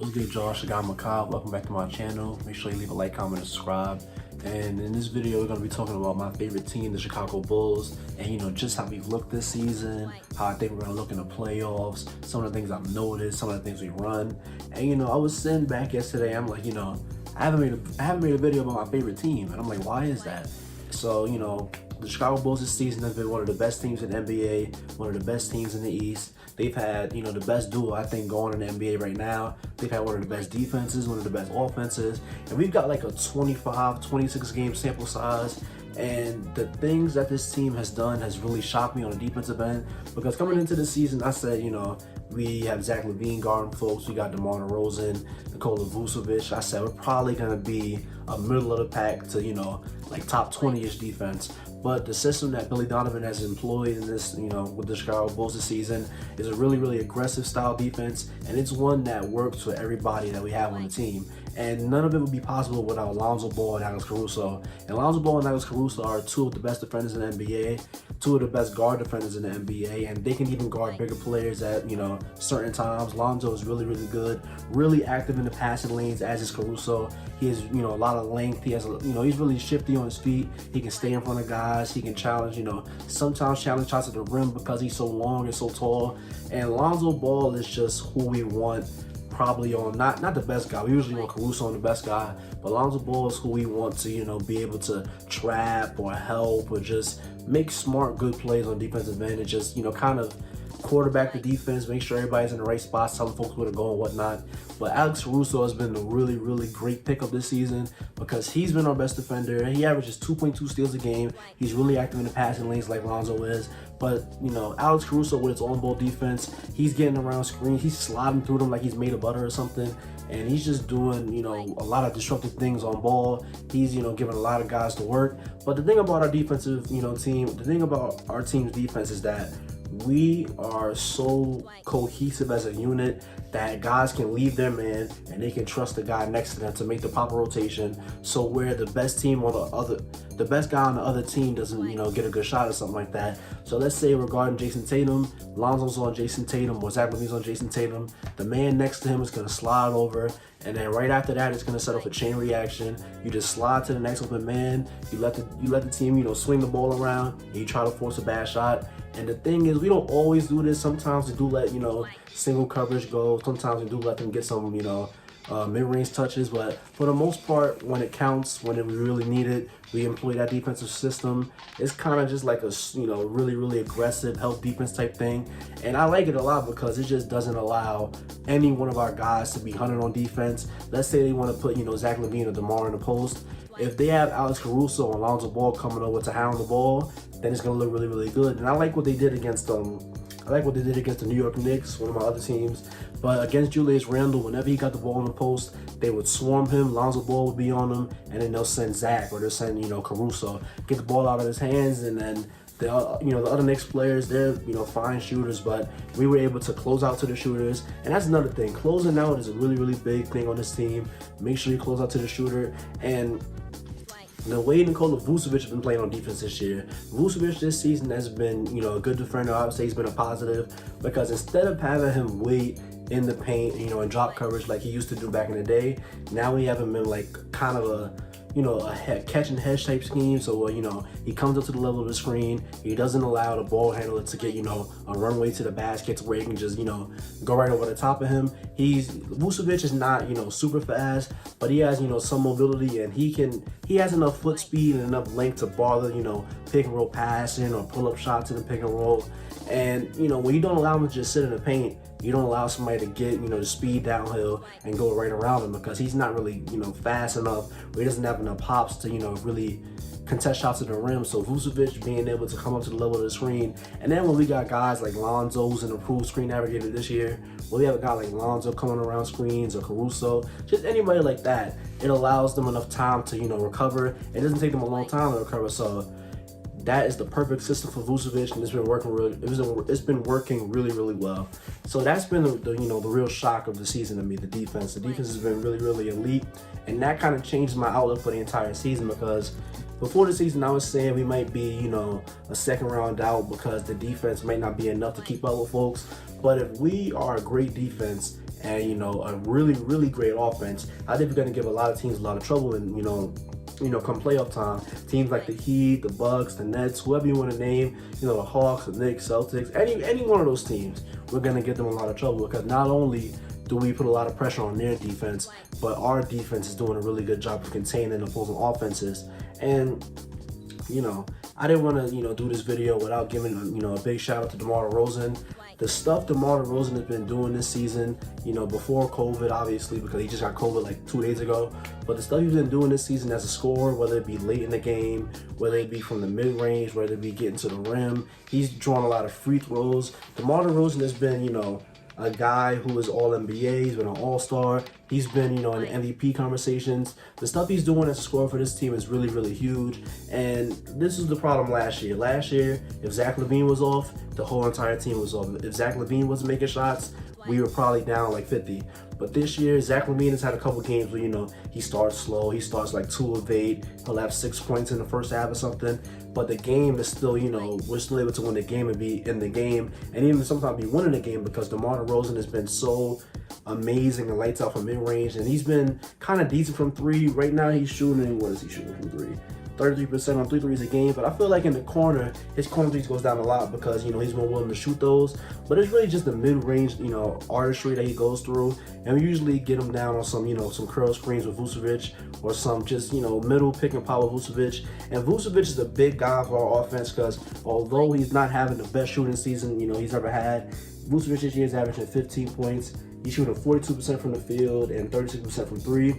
What's good, Josh? I got Macabre. Welcome back to my channel. Make sure you leave a like, comment, and subscribe. And in this video, we're going to be talking about my favorite team, the Chicago Bulls, and just how we've looked this season, how I think we're going to look in the playoffs, some of the things I've noticed, some of the things we run. And I was sitting back yesterday, I'm like, I haven't made a video about my favorite team, and I'm like, why is that? So, the Chicago Bulls this season has been one of the best teams in the NBA, one of the best teams in the East. They've had, the best duo, I think, going in the NBA right now. They've had one of the best defenses, one of the best offenses. And we've got like a 25, 26 game sample size. And the things that this team has done has really shocked me on the defensive end. Because coming into the season, I said, we have Zach LaVine guarding folks. We got DeMar DeRozan, Nikola Vucevic. I said we're probably going to be a middle of the pack to, like top 20-ish defense. But the system that Billy Donovan has employed in this, with the Chicago Bulls this season is a really, really aggressive style defense. And it's one that works for everybody that we have on the team. And none of it would be possible without Lonzo Ball and Alex Caruso. And Lonzo Ball and Alex Caruso are two of the best defenders in the NBA, two of the best guard defenders in the NBA, and they can even guard bigger players at, certain times. Lonzo is really, really good, really active in the passing lanes, as is Caruso. He has, a lot of length. He has, he's really shifty on his feet. He can stay in front of guys. He can challenge, sometimes challenge shots at the rim because he's so long and so tall. And Lonzo Ball is just who we want. Probably on not the best guy. We usually want Caruso on the best guy, but Lonzo Ball is who we want to be able to trap or help or just make smart, good plays on defensive end and just kind of quarterback the defense, make sure everybody's in the right spots, telling folks where to go and whatnot. But Alex Russo has been a really, really great pickup this season because he's been our best defender. He averages 2.2 steals a game. He's really active in the passing lanes like Lonzo is. But, Alex Caruso with his on-ball defense, he's getting around screens. He's sliding through them like he's made of butter or something. And he's just doing, a lot of disruptive things on ball. He's, giving a lot of guys to work. But the thing about our defensive, team, the thing about our team's defense is that we are so cohesive as a unit that guys can leave their man and they can trust the guy next to them to make the proper rotation. So where the best team or the best guy on the other team doesn't, get a good shot or something like that. So let's say regarding Jason Tatum, Lonzo's on Jason Tatum or Zach LaVine's on Jason Tatum. The man next to him is gonna slide over, and then right after that, it's gonna set off a chain reaction. You just slide to the next open man. You let the team, swing the ball around, and you try to force a bad shot. And the thing is, we don't always do this. Sometimes we do let, single coverage go. Sometimes we do let them get some, mid-range touches. But for the most part, when it counts, when we really need it, we employ that defensive system. It's kind of just like a, really, really aggressive help defense type thing. And I like it a lot because it just doesn't allow any one of our guys to be hunted on defense. Let's say they want to put, Zach LaVine or DeMar in the post. If they have Alex Caruso and Lonzo Ball coming over to hound the ball, then it's gonna look really, really good. And I like what they did against the New York Knicks, one of my other teams. But against Julius Randle, whenever he got the ball in the post, they would swarm him. Lonzo Ball would be on him, and then they'll send Zach or they'll send Caruso, get the ball out of his hands, and then the other Knicks players, they're fine shooters, but we were able to close out to the shooters. And that's another thing. Closing out is a really, really big thing on this team. Make sure you close out to the shooter. And the way Nikola Vucevic has been playing on defense this year, Vucevic this season has been, a good defender. I would say he's been a positive because instead of having him wait in the paint, and drop coverage like he used to do back in the day, now we have him in like kind of a catch and hedge type scheme. So, he comes up to the level of the screen. He doesn't allow the ball handler to get, a runway to the basket where he can just, go right over the top of him. Vucevic is not, super fast, but he has, some mobility, and he has enough foot speed and enough length to bother, pick and roll passing or pull up shots in the pick and roll. And, when you don't allow him to just sit in the paint, you don't allow somebody to get, the speed downhill and go right around him because he's not really, fast enough, or he doesn't have enough hops to, really contest shots at the rim. So Vucevic being able to come up to the level of the screen. And then when we got guys like Lonzo, who's an improved screen navigator this year, when we have a guy like Lonzo coming around screens, or Caruso, just anybody like that, it allows them enough time to, recover. It doesn't take them a long time to recover. So that is the perfect system for Vucevic, and it's been working really, really well. So that's been the real shock of the season to me. The defense has been really, really elite, and that kind of changed my outlook for the entire season because before the season I was saying we might be a second round out because the defense might not be enough to keep up with folks. But if we are a great defense and, you know, a really, really great offense, I think we're going to give a lot of teams a lot of trouble. And, you know, come playoff time, teams like the Heat, the Bucks, the Nets, whoever you want to name, you know, the Hawks, the Knicks, Celtics, any one of those teams, we're going to get them a lot of trouble, because not only do we put a lot of pressure on their defense, but our defense is doing a really good job of containing opposing offenses. And, you know, I didn't want to, you know, do this video without giving, you know, a big shout out to DeMar DeRozan. The stuff DeMar DeRozan has been doing this season, you know, before COVID, obviously, because he just got COVID like 2 days ago. But the stuff he's been doing this season as a scorer, whether it be late in the game, whether it be from the mid-range, whether it be getting to the rim, he's drawn a lot of free throws. DeMar DeRozan has been, you know, a guy who is all NBA, he's been an all-star, he's been, you know, in MVP conversations. The stuff he's doing as a scorer for this team is really, really huge. And this is the problem last year. Last year, if Zach LaVine was off, the whole entire team was off. If Zach LaVine wasn't making shots, we were probably down like 50. But this year, Zach LaVine has had a couple games where, you know, he starts slow, he starts like 2 of 8, he'll have 6 points in the first half or something. But the game is still, you know, we're still able to win the game and be in the game, and even sometimes be winning the game, because DeMar DeRozan has been so amazing and lights out from mid-range, and he's been kind of decent from 3. Right now he's shooting, what is he shooting from 3? 33% on 3 threes a game, but I feel like in the corner, his corner threes goes down a lot, because, you know, he's more willing to shoot those. But it's really just the mid-range, you know, artistry that he goes through, and we usually get him down on some, you know, some curl screens with Vucevic, or some just, you know, middle pick and pop with Vucevic. And Vucevic is a big guy for our offense, because although he's not having the best shooting season, you know, he's ever had, Vucevic this year is averaging 15 points. He's shooting 42% from the field and 36% from 3.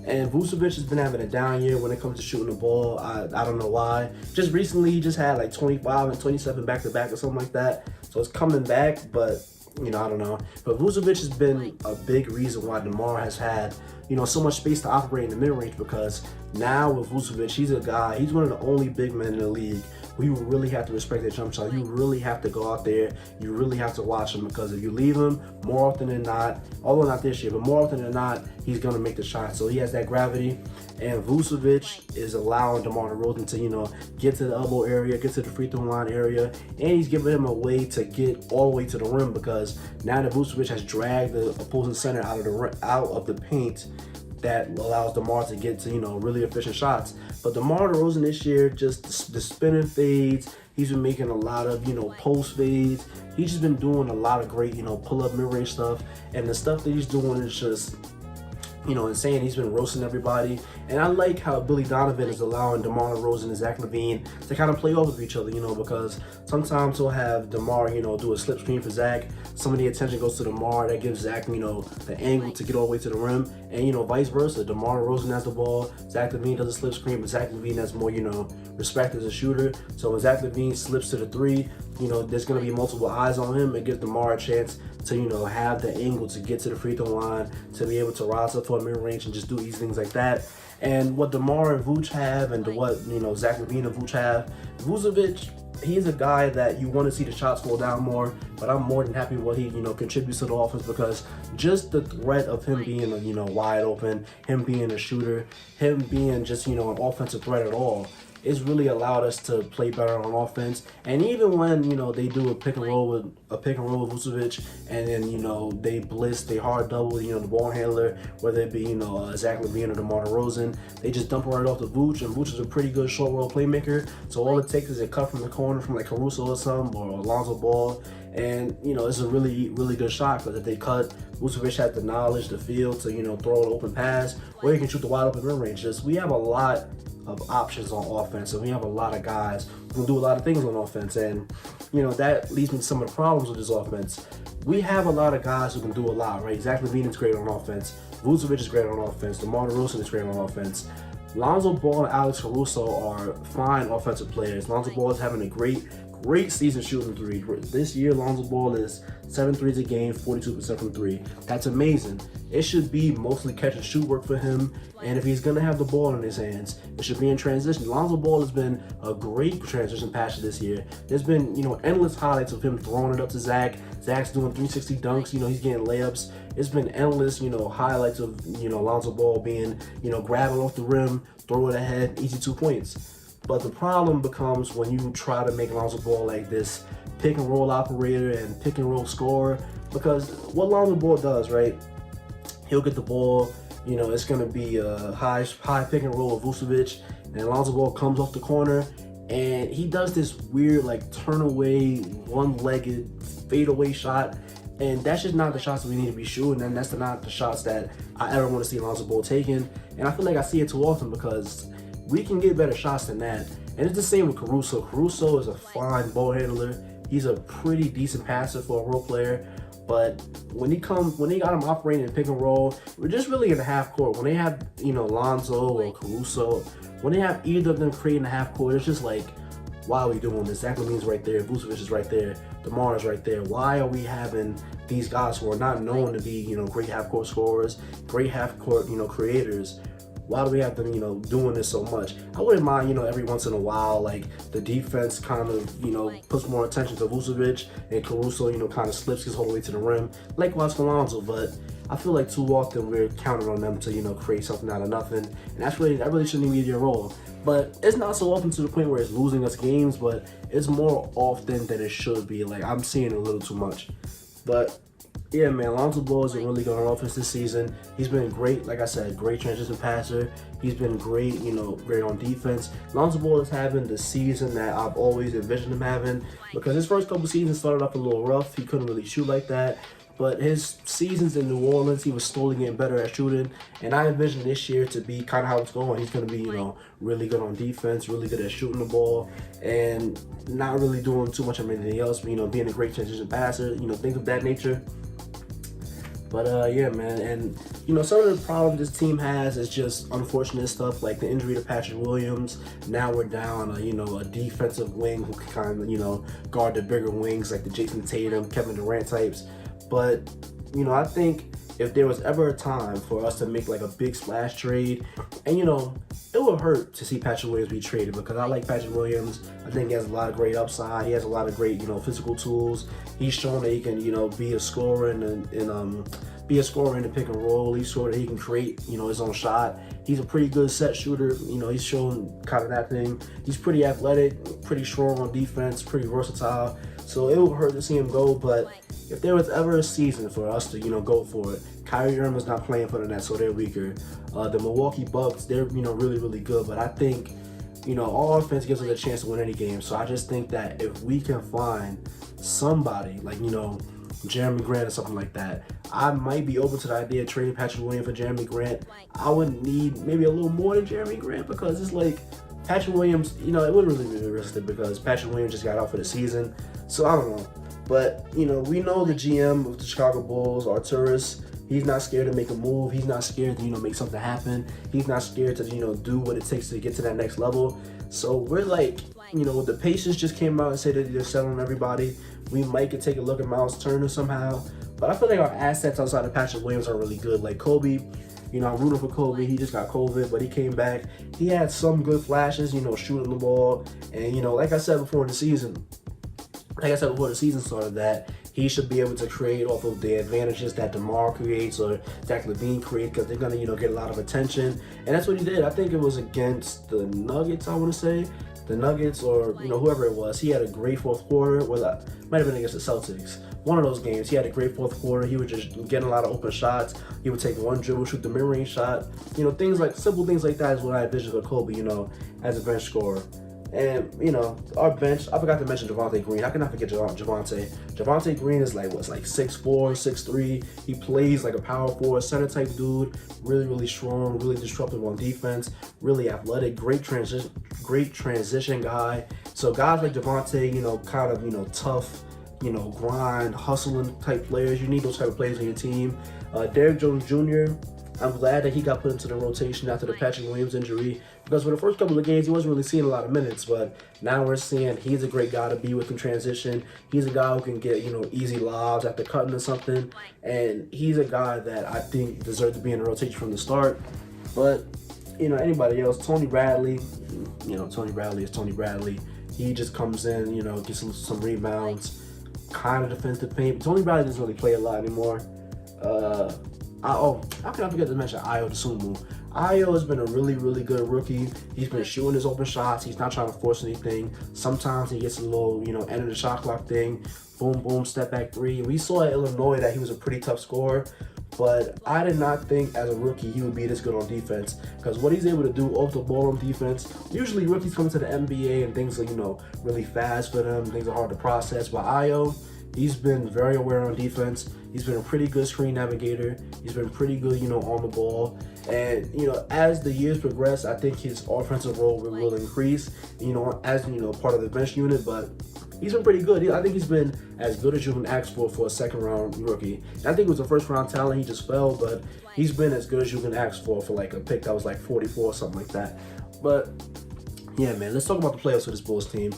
And Vucevic has been having a down year when it comes to shooting the ball. I don't know why. Just recently, he just had like 25 and 27 back-to-back or something like that. So it's coming back, but, you know, I don't know. But Vucevic has been a big reason why DeMar has had, you know, so much space to operate in the mid-range, because now with Vucevic, he's a guy, he's one of the only big men in the league where you really have to respect their jump shot. You really have to go out there. You really have to watch him, because if you leave him, more often than not, although not this year, but more often than not, he's going to make the shot. So he has that gravity, and Vucevic is allowing DeMar DeRozan to, you know, get to the elbow area, get to the free throw line area, and he's giving him a way to get all the way to the rim, because now that Vucevic has dragged the opposing center out of the paint, that allows DeMar to get to, you know, really efficient shots. But DeMar DeRozan this year, just the spinning fades, he's been making a lot of, you know, post fades. He's just been doing a lot of great, you know, pull-up mid-range stuff. And the stuff that he's doing is just, you know, insane. He's been roasting everybody. And I like how Billy Donovan is allowing DeMar DeRozan and Zach LaVine to kind of play off of each other, you know, because sometimes he'll have DeMar, you know, do a slip screen for Zach. Some of the attention goes to DeMar. That gives Zach, you know, the angle to get all the way to the rim. And, you know, vice versa. DeMar DeRozan has the ball. Zach LaVine does a slip screen, but Zach LaVine has more, you know, respect as a shooter. So when Zach LaVine slips to the 3, you know, there's going to be multiple eyes on him. It gives DeMar a chance to, you know, have the angle to get to the free throw line, to be able to rise up for a mid-range and just do easy things like that. And what DeMar and Vooch have, and what, you know, Zach LaVine and Vooch have, Vucevic, he's a guy that you want to see the shots fall down more, but I'm more than happy what he, you know, contributes to the offense, because just the threat of him being, you know, wide open, him being a shooter, him being just, you know, an offensive threat at all, it's really allowed us to play better on offense. And even when, you know, they do a pick and roll with Vucevic, and then, you know, they blitz, they hard double, you know, the ball handler, whether it be, you know, Zach LaVine or DeMar DeRozan, they just dump it right off to Vooch, and Vooch is a pretty good short roll playmaker. So all it takes is a cut from the corner from like Caruso or something, or Lonzo ball, and, you know, it's a really, really good shot, because if they cut, Vucevic has the knowledge, the feel to, you know, throw an open pass, or he can shoot the wide open mid range. Just, we have a lot of options on offense, and we have a lot of guys who can do a lot of things on offense. And, you know, that leads me to some of the problems with this offense. We have a lot of guys who can do a lot, right? Zach LaVine is great on offense. Vucevic is great on offense. DeMar DeRozan is great on offense. Lonzo Ball and Alex Caruso are fine offensive players. Lonzo Ball is having a great season shooting 3. This year, Lonzo Ball is 7 threes a game, 42% from 3. That's amazing. It should be mostly catch and shoot work for him, and if he's going to have the ball in his hands, it should be in transition. Lonzo Ball has been a great transition passer this year. There's been, you know, endless highlights of him throwing it up to Zach. Zach's doing 360 dunks, you know, he's getting layups. It's been endless, you know, highlights of, you know, Lonzo Ball being, you know, grabbing off the rim, throw it ahead, easy 2 points. But the problem becomes when you try to make Lonzo Ball like this pick and roll operator and pick and roll scorer. because what Lonzo Ball does, right? He'll get the ball, you know, it's gonna be a high pick and roll with Vucevic, and Lonzo Ball comes off the corner, and he does this weird like turn away, one-legged fadeaway shot, and that's just not the shots that we need to be shooting, and that's not the shots that I ever want to see Lonzo Ball taking. And I feel like I see it too often because we can get better shots than that. And it's the same with Caruso. Caruso is a fine ball handler. He's a pretty decent passer for a role player. But when he got him operating in pick and roll, we're just really in the half court. When they have, you know, Lonzo or Caruso, when they have either of them creating the half court, it's just like, why are we doing this? Zach LaVine's right there, Vucevic is right there, DeMar is right there. Why are we having these guys who are not known to be, you know, great half court scorers, great half court, you know, creators? Why do we have them, you know, doing this so much? I wouldn't mind, you know, every once in a while, like the defense kind of, you know, puts more attention to Vucevic and Caruso, you know, kind of slips his whole way to the rim. Likewise for Lonzo, but I feel like too often we're counting on them to, you know, create something out of nothing. And that really shouldn't be their role. But it's not so often to the point where it's losing us games, but it's more often than it should be. Like, I'm seeing it a little too much. But yeah, man, Lonzo Ball has been really good on offense this season. He's been great, like I said, great transition passer. He's been great, you know, great on defense. Lonzo Ball is having the season that I've always envisioned him having, because his first couple seasons started off a little rough. He couldn't really shoot like that. But his seasons in New Orleans, he was slowly getting better at shooting. And I envision this year to be kind of how it's going. He's going to be, you know, really good on defense, really good at shooting the ball, and not really doing too much of anything else, but, you know, being a great transition passer, you know, things of that nature. But yeah, man, and you know, some of the problems this team has is just unfortunate stuff like the injury to Patrick Williams. Now we're down, you know, a defensive wing who can kind of, you know, guard the bigger wings like the Jason Tatum, Kevin Durant types. But you know, I think if there was ever a time for us to make like a big splash trade, and you know, it would hurt to see Patrick Williams be traded because I like Patrick Williams. I think he has a lot of great upside. He has a lot of great, you know, physical tools. He's shown that he can, you know, be a scorer and be a scorer in the pick and roll. He's shown that he can create, you know, his own shot. He's a pretty good set shooter. You know, he's shown kind of that thing. He's pretty athletic, pretty strong on defense, pretty versatile. So it would hurt to see him go, but if there was ever a season for us to, you know, go for it, Kyrie Irving's not playing for the Nets, so they're weaker. The Milwaukee Bucks, they're, you know, really, really good, but I think, you know, all offense gives us a chance to win any game. So I just think that if we can find somebody like, you know, Jeremy Grant or something like that, I might be open to the idea of trading Patrick Williams for Jeremy Grant. I would need maybe a little more than Jeremy Grant because it's like Patrick Williams, you know, it wouldn't really be realistic because Patrick Williams just got out for the season. So I don't know. But, you know, we know the GM of the Chicago Bulls, Arturis. He's not scared to make a move. He's not scared to, you know, make something happen. He's not scared to, you know, do what it takes to get to that next level. So we're like, you know, the Pacers just came out and said that they're selling everybody. We might could take a look at Miles Turner somehow. But I feel like our assets outside of Patrick Williams are really good. Like Kobe, you know, I'm rooting for Kobe. He just got COVID, but he came back. He had some good flashes, you know, shooting the ball. And, you know, like I said before the season started, that he should be able to create off of the advantages that DeMar creates or Zach LaVine creates because they're going to, you know, get a lot of attention. And that's what he did. I think it was against the Nuggets, I want to say. The Nuggets or, you know, whoever it was. He had a great fourth quarter. Well, might have been against the Celtics. One of those games. He had a great fourth quarter. He was just getting a lot of open shots. He would take one dribble, shoot the mid-range shot. You know, things like, simple things like that is what I envision for Kobe, you know, as a bench scorer. And, you know, our bench, I forgot to mention Devonte Green. How can I forget Devonte? Devonte Green is like, what's like 6'4", 6'3". He plays like a power forward, center type dude. Really, really strong, really disruptive on defense. Really athletic, great transition guy. So guys like Devonte, you know, kind of, you know, tough, you know, grind, hustling type players. You need those type of players on your team. Derrick Jones Jr., I'm glad that he got put into the rotation after the Patrick Williams injury because for the first couple of games, he wasn't really seeing a lot of minutes, but now we're seeing he's a great guy to be with in transition. He's a guy who can get, you know, easy lobs after cutting or something, and he's a guy that I think deserves to be in the rotation from the start. But, you know, anybody else, Tony Bradley, you know, Tony Bradley is Tony Bradley. He just comes in, you know, gets some rebounds, kind of defends the paint. But Tony Bradley doesn't really play a lot anymore. How can I forget to mention Ayo Dosunmu? Ayo has been a really, really good rookie. He's been shooting his open shots. He's not trying to force anything. Sometimes he gets a little, end of the shot clock thing. Boom, boom, step back three. We saw at Illinois that he was a pretty tough scorer, but I did not think as a rookie he would be this good on defense, because what he's able to do off the ball on defense, usually rookies come to the NBA and things are, really fast for them. Things are hard to process. But Ayo, he's been very aware on defense. He's been a pretty good screen navigator. He's been pretty good, on the ball. And, as the years progress, I think his offensive role will increase, as, part of the bench unit. But he's been pretty good. I think he's been as good as you can ask for a second-round rookie. And I think it was a first-round talent. He just fell, but he's been as good as you can ask for like a pick that was like 44 or something like that. But, yeah, man, let's talk about the playoffs for this Bulls team.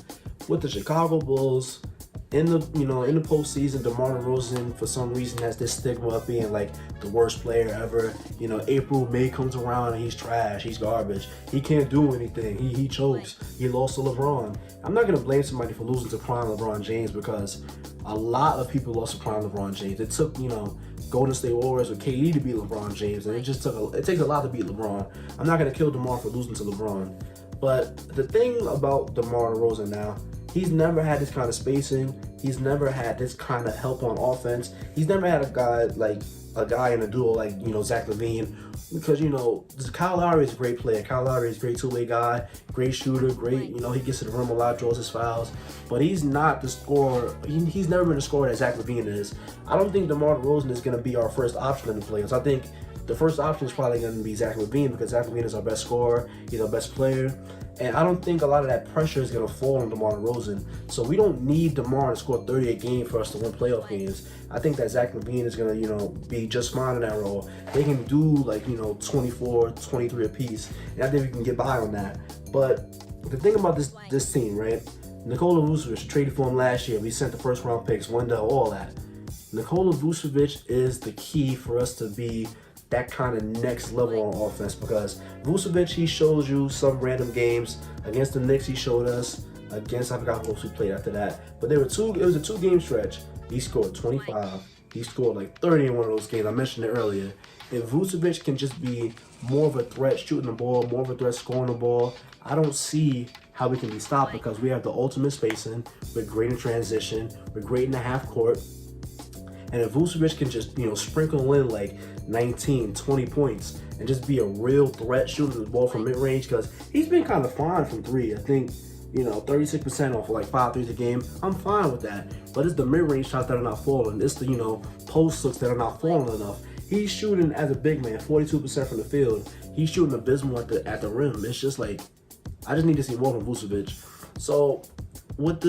With the Chicago Bulls, in the postseason, DeMar DeRozan for some reason has this stigma of being like the worst player ever. April, May comes around and he's trash, he's garbage, he can't do anything, he chokes, he lost to LeBron. I'm not gonna blame somebody for losing to prime LeBron James, because a lot of people lost to prime LeBron James. It took Golden State Warriors with KD to beat LeBron James, and it takes a lot to beat LeBron. I'm not gonna kill DeMar for losing to LeBron, but the thing about DeMar DeRozan now, he's never had this kind of spacing. He's never had this kind of help on offense. He's never had a guy in a duo like, Zach LaVine, because, Kyle Lowry is a great player. Kyle Lowry is a great two-way guy, great shooter, great, he gets to the rim a lot, draws his fouls, but he's not the scorer. He's never been a scorer that Zach LaVine is. I don't think DeMar DeRozan is going to be our first option in the playoffs. I think the first option is probably going to be Zach LaVine, because Zach LaVine is our best scorer. He's our best player. And I don't think a lot of that pressure is going to fall on DeMar DeRozan. So we don't need DeMar to score 30 a game for us to win playoff games. I think that Zach LaVine is going to, be just fine in that role. They can do 24, 23 apiece. And I think we can get by on that. But the thing about this team, right? Nikola Vucevic traded for him last year. We sent the first round picks, Wendell, all that. Nikola Vucevic is the key for us to be that kind of next level on offense, because Vucevic, he shows you some random games. Against the Knicks, he showed us. Against, I forgot who else we played after that. But it was a 2-game stretch. He scored 25. He scored like 30 in one of those games. I mentioned it earlier. If Vucevic can just be more of a threat shooting the ball, more of a threat scoring the ball, I don't see how we can be stopped, because we have the ultimate spacing. We're great in transition. We're great in the half court. And if Vucevic can just, sprinkle in like 19, 20 points and just be a real threat shooting the ball from mid-range, because he's been kind of fine from three. I think, 36% off of like 5 threes a game. I'm fine with that. But it's the mid-range shots that are not falling. It's the, post looks that are not falling enough. He's shooting as a big man, 42% from the field. He's shooting abysmal at the rim. It's just like, I just need to see more from Vucevic. So with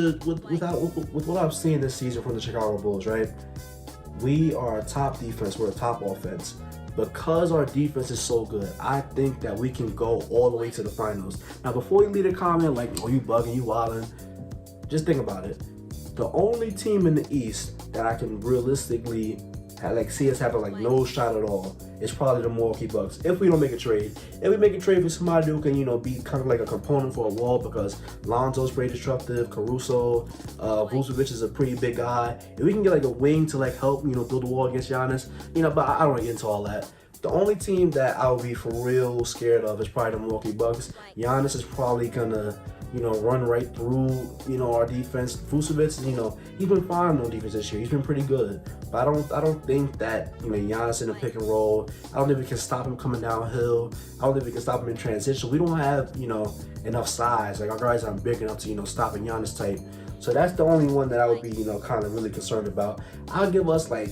what I've seen this season from the Chicago Bulls, right? We are a top defense, we're a top offense. Because our defense is so good, I think that we can go all the way to the finals. Now, before you leave a comment like, oh, you bugging, you wilding, just think about it. The only team in the East that I can realistically see us having no shot at all is probably the Milwaukee Bucks, if we don't make a trade. If we make a trade for somebody who can, be kind of like a component for a wall, because Lonzo's pretty disruptive, Caruso, Vucevic is a pretty big guy. If we can get a wing to help, build a wall against Giannis, but I don't want to get into all that. The only team that I would be for real scared of is probably the Milwaukee Bucks. Giannis is probably gonna, run right through, our defense. Vucevic, he's been fine on defense this year. He's been pretty good. But I don't think that, Giannis in the pick and roll, I don't think we can stop him coming downhill. I don't think we can stop him in transition. We don't have, enough size. Our guys aren't big enough to, stop a Giannis type. So that's the only one that I would be, kind of really concerned about. I'll give us like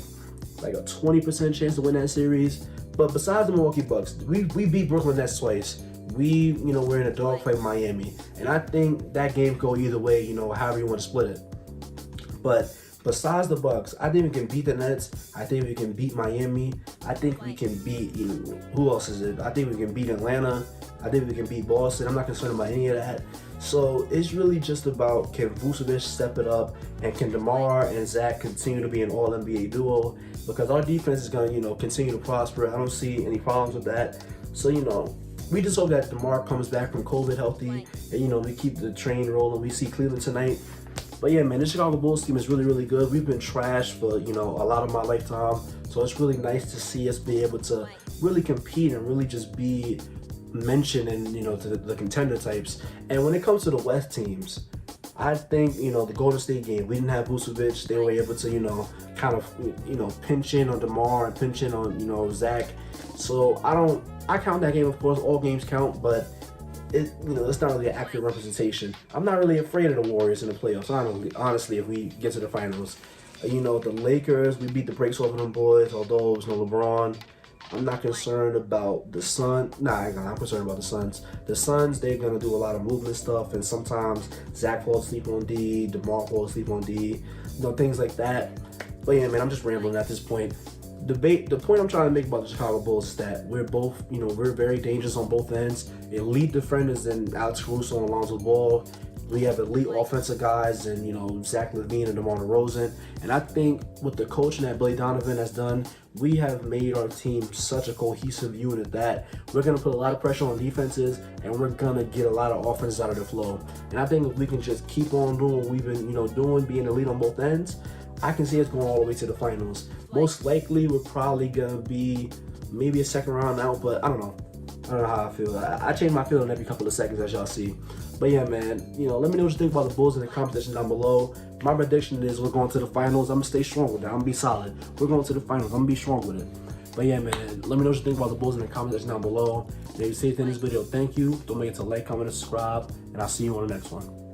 a 20% chance to win that series. But besides the Milwaukee Bucks, we beat Brooklyn Nets twice. We're in a dogfight with Miami. And I think that game go either way, however you want to split it. But besides the Bucks, I think we can beat the Nets. I think we can beat Miami. I think we can beat, who else is it? I think we can beat Atlanta. I think we can beat Boston. I'm not concerned about any of that. So it's really just about, can Vucevic step it up, and can DeMar and Zach continue to be an all-NBA duo? Because our defense is going to, continue to prosper. I don't see any problems with that. So, we just hope that DeMar comes back from COVID healthy, and, we keep the train rolling. We see Cleveland tonight. But yeah, man, this Chicago Bulls team is really, really good. We've been trashed for, a lot of my lifetime. So So it's really nice to see us be able to really compete and really just be mentioned in, you know, to the contender types. And when it comes to the West teams, I think, you know, the Golden State game, we didn't have Vucevic. They were able to, you know, kind of, you know, pinch in on DeMar and pinch in on, you know, Zach. So I count that game, of course, all games count, but it, you know, it's not really an accurate representation. I'm not really afraid of the Warriors in the playoffs, honestly, if we get to the finals. You know, the Lakers, we beat the brakes off of them boys, although it was no LeBron. I'm not concerned about the Suns. I'm concerned about the Suns. The Suns, they're going to do a lot of movement stuff, and sometimes Zach falls asleep on D, DeMar falls asleep on D, you know, things like that. But yeah, man, I'm just rambling at this point. The point I'm trying to make about the Chicago Bulls is that we're both, you know, we're very dangerous on both ends. Elite defenders in Alex Caruso and Lonzo Ball. We have elite offensive guys and, you know, Zach LaVine and DeMar DeRozan. And I think with the coaching that Billy Donovan has done, we have made our team such a cohesive unit that we're going to put a lot of pressure on defenses and we're going to get a lot of offenses out of the flow. And I think if we can just keep on doing what we've been, you know, doing, being elite on both ends, I can see us going all the way to the finals. Most likely, we're probably going to be maybe a second round out, but I don't know. I don't know how I feel. I change my feeling every couple of seconds, as y'all see. But yeah, man, you know, let me know what you think about the Bulls in the comment section down below. My prediction is we're going to the finals. I'm going to stay strong with that. I'm going to be solid. We're going to the finals. I'm going to be strong with it. But yeah, man, let me know what you think about the Bulls in the comment section down below. And if you see anything in this video, thank you. Don't forget to like, comment, and subscribe. And I'll see you on the next one.